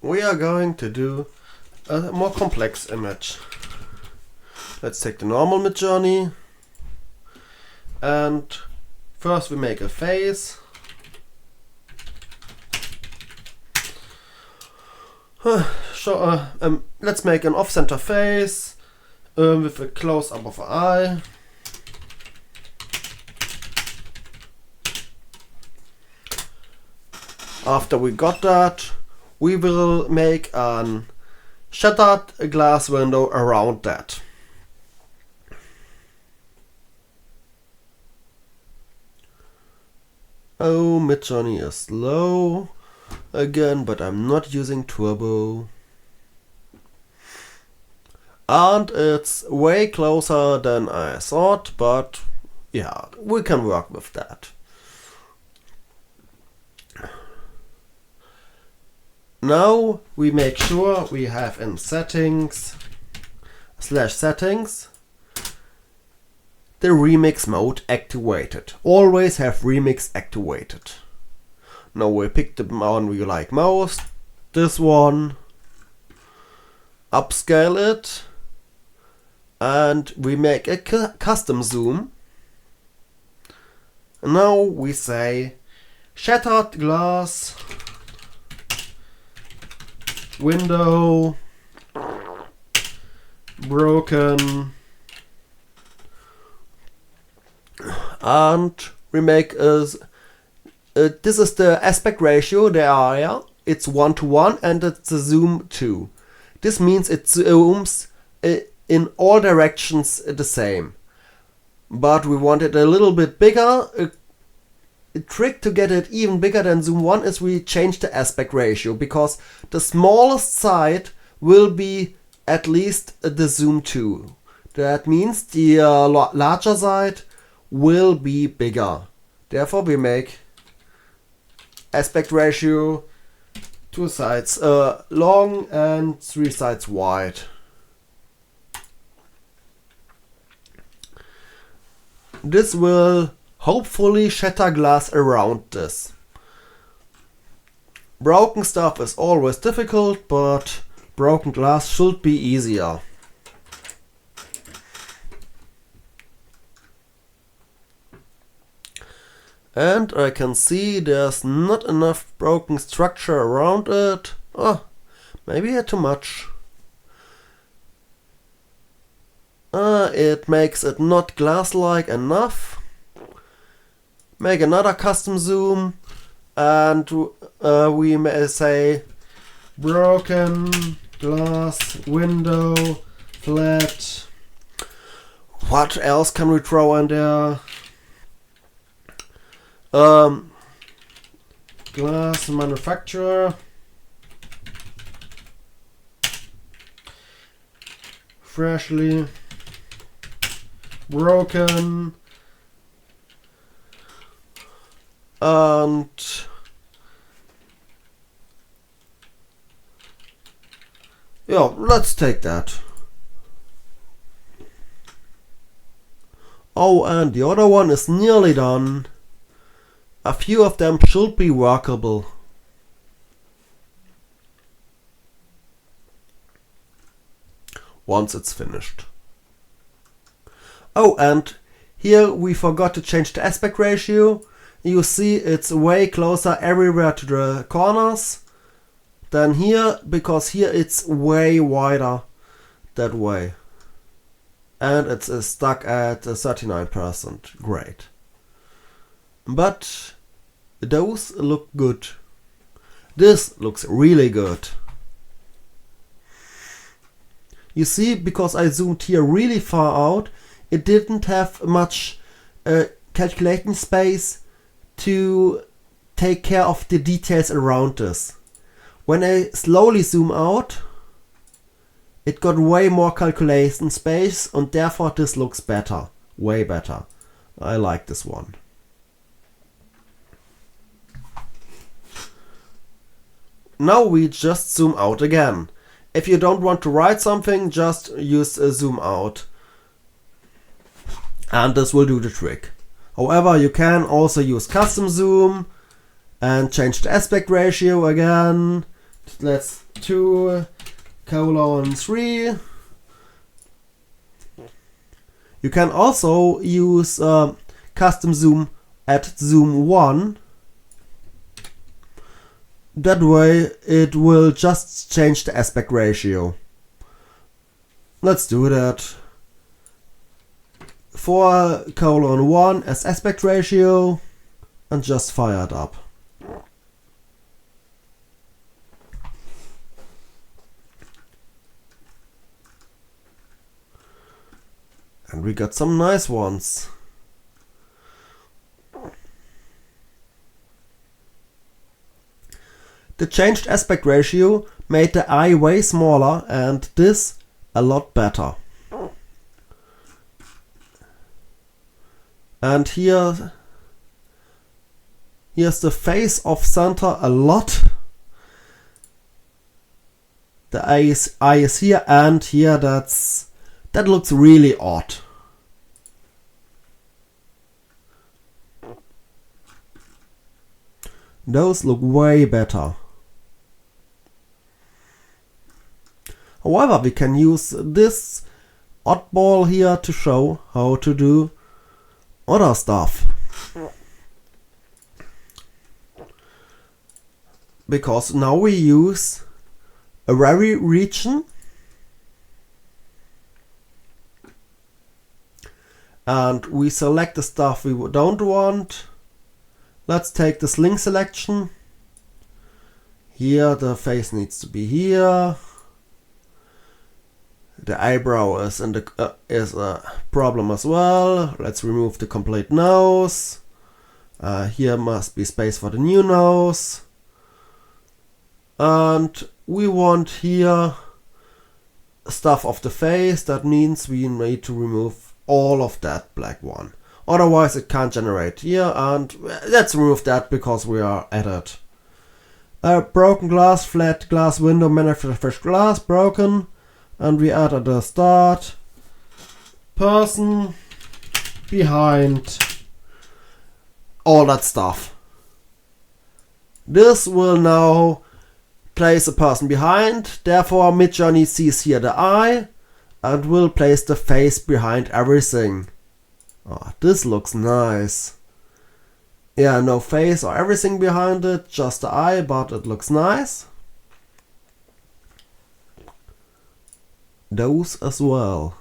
we are going to do a more complex image. Let's take the normal midjourney, and first we make a face. Let's make an off-center face with a close-up of an eye. After we got that, we will make a shattered glass window around that. Oh, midjourney is slow again, but I'm not using turbo. And it's way closer than I thought, but yeah, we can work with that. Now we make sure we have in settings /settings the remix mode activated. Always have remix activated. Now we pick the one we like most, this one, upscale it, and we make a custom zoom. And now we say shattered glass window broken, and we make this is the aspect ratio, the area, it's 1:1 and it's a zoom 2. This means it zooms in all directions the same, but we want it a little bit bigger. A trick to get it even bigger than zoom 1 is we change the aspect ratio, because the smallest side will be at least the zoom 2. That means the larger side will be bigger. Therefore we make aspect ratio 2 sides long and 3 sides wide. This will hopefully shatter glass around this. Broken stuff is always difficult, but broken glass should be easier. And I can see there's not enough broken structure around it. Oh, maybe too much. It makes it not glass-like enough. Make another custom zoom, and we may say broken glass window flat. What else can we throw in there? Glass manufacturer, freshly broken, and yeah, let's take that. Oh, and the other one is nearly done. A few of them should be workable. Once it's finished. Oh, and here we forgot to change the aspect ratio. You see it's way closer everywhere to the corners than here, because here it's way wider that way. And it's stuck at 39%. Great. But those look good. This looks really good. You see, because I zoomed here really far out, it didn't have much calculating space to take care of the details around this. When I slowly zoom out, it got way more calculation space, and therefore this looks better. Way better. I like this one. Now we just zoom out again. If you don't want to write something, just use a zoom out. And this will do the trick. However, you can also use custom zoom and change the aspect ratio again let's 2:3. You can also use custom zoom at zoom 1. That way it will just change the aspect ratio. Let's do that. 4:1 as aspect ratio and just fire it up. And we got some nice ones. The changed aspect ratio made the eye way smaller and this a lot better. And here's the face of center a lot. The eye is here and here. That looks really odd. Those look way better. However, we can use this oddball here to show how to do other stuff. Because now we use a vary region and we select the stuff we don't want. Let's take the sling selection. Here the face needs to be here. The eyebrow is a problem as well. Let's remove the complete nose. Here must be space for the new nose. And we want here stuff of the face. That means we need to remove all of that black one. Otherwise it can't generate here, and let's remove that because we are at it. Broken glass, flat glass window, manufactured glass, broken. And we add at the start person behind, all that stuff. This will now place a person behind, therefore midjourney sees here the eye and will place the face behind everything. Oh, this looks nice. Yeah, no face or everything behind it, just the eye, but it looks nice. Those as well.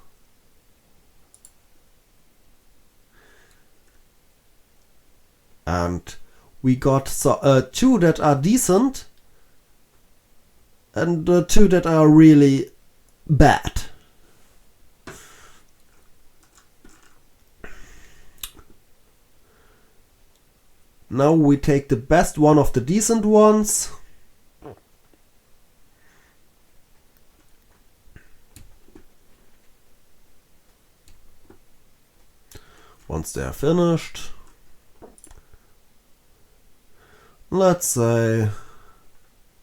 And we got two that are decent and two that are really bad. Now we take the best one of the decent ones. Once they are finished, let's say,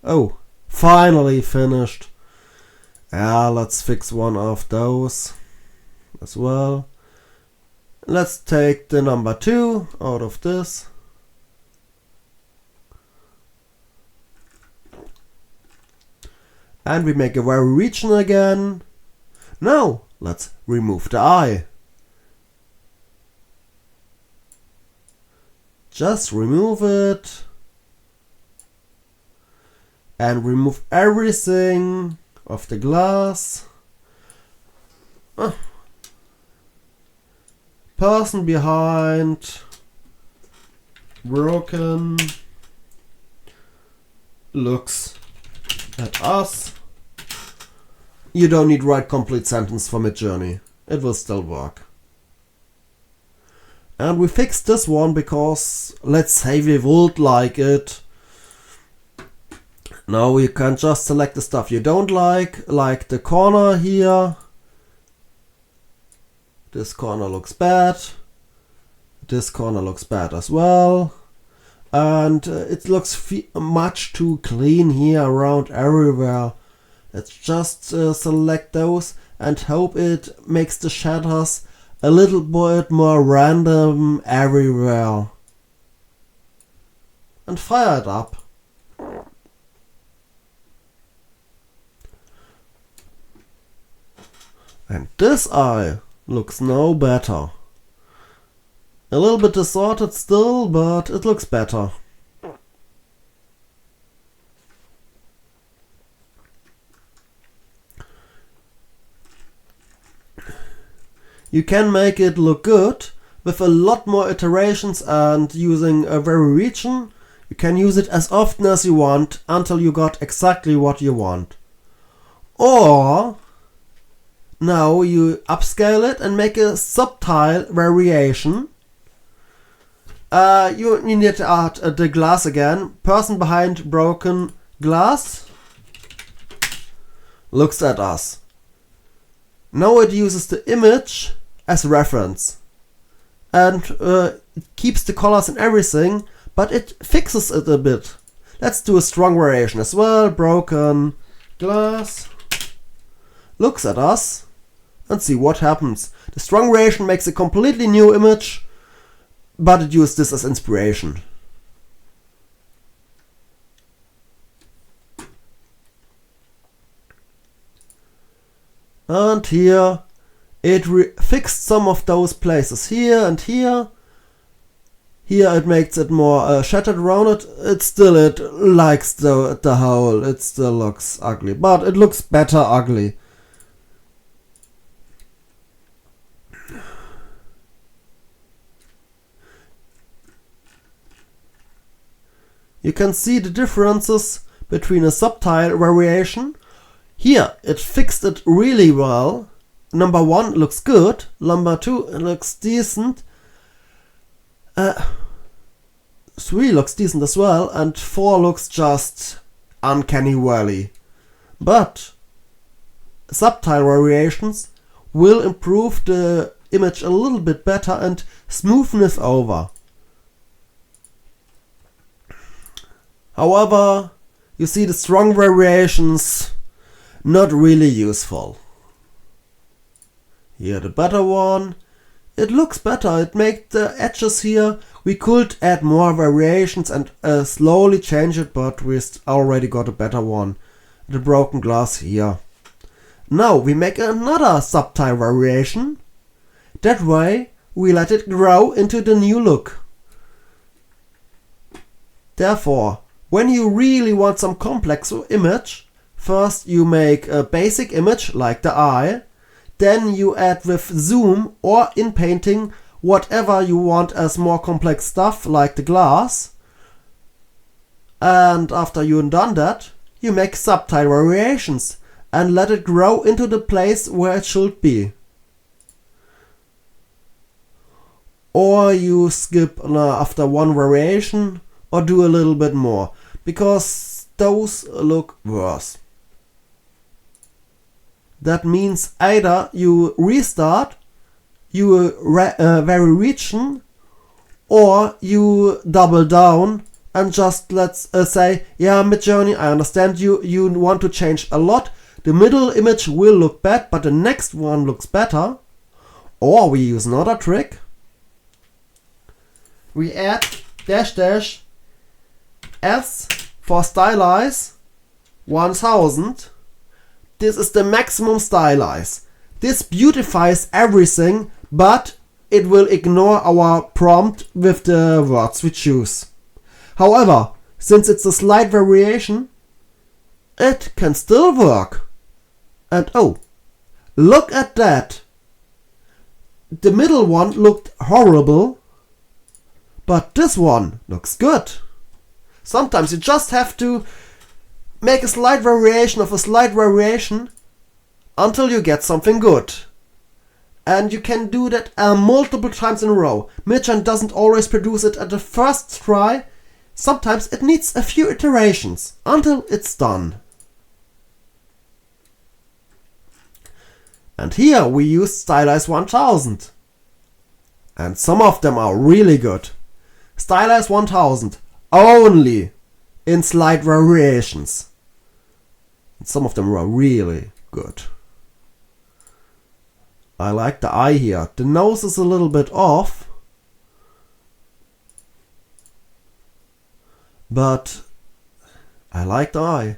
oh, finally finished. Yeah, let's fix one of those as well. Let's take the number 2 out of this. And we make a vary region again. Now, let's remove the eye. Just remove it. And remove everything of the glass. Person behind. Broken. Looks at us. You don't need write complete sentence for midjourney. It will still work. And we fixed this one because let's say we would like it. Now you can just select the stuff you don't like the corner here. This corner looks bad. This corner looks bad as well. And it looks much too clean here around everywhere. Let's just select those and hope it makes the shadows a little bit more random everywhere. And fire it up. And this eye looks no better. A little bit distorted still, but it looks better. You can make it look good with a lot more iterations, and using a variation, you can use it as often as you want until you got exactly what you want. Or now you upscale it and make a subtle variation. You need to add the glass again. Person behind broken glass looks at us. Now it uses the image as reference. And it keeps the colors and everything, but it fixes it a bit. Let's do a strong variation as well. Broken glass looks at us and see what happens. The strong variation makes a completely new image, but it used this as inspiration. And here it fixed some of those places here and here. Here it makes it more shattered around it. It likes the hole. It still looks ugly, but it looks better ugly. You can see the differences between a subtle variation. Here it fixed it really well. Number 1 looks good, number 2 looks decent, 3 looks decent as well, and 4 looks just uncanny valley. But subtle variations will improve the image a little bit better and smoothen it over. However, you see the strong variations not really useful. Here the better one. It looks better. It makes the edges here. We could add more variations and slowly change it, but we already got a better one. The broken glass here. Now we make another subtle variation. That way we let it grow into the new look. Therefore, when you really want some complex image, first you make a basic image like the eye. Then you add with zoom or in painting whatever you want as more complex stuff like the glass. And after you've done that, you make subtle variations and let it grow into the place where it should be. Or you skip after one variation or do a little bit more, because those look worse. That means either you restart, you variation, or you double down and just let's say, yeah, midjourney, I understand you want to change a lot. The middle image will look bad, but the next one looks better. Or we use another trick. We add -- s for stylize 1000. This is the maximum stylize. This beautifies everything, but it will ignore our prompt with the words we choose. However, since it's a slight variation, it can still work. And oh, look at that. The middle one looked horrible, but this one looks good. Sometimes you just have to make a slight variation of a slight variation until you get something good. And you can do that multiple times in a row. Midjourney doesn't always produce it at the first try. Sometimes it needs a few iterations until it's done. And here we use Stylize 1000. And some of them are really good. Stylize 1000 only in slight variations. And some of them are really good. I like the eye here. The nose is a little bit off, but I like the eye.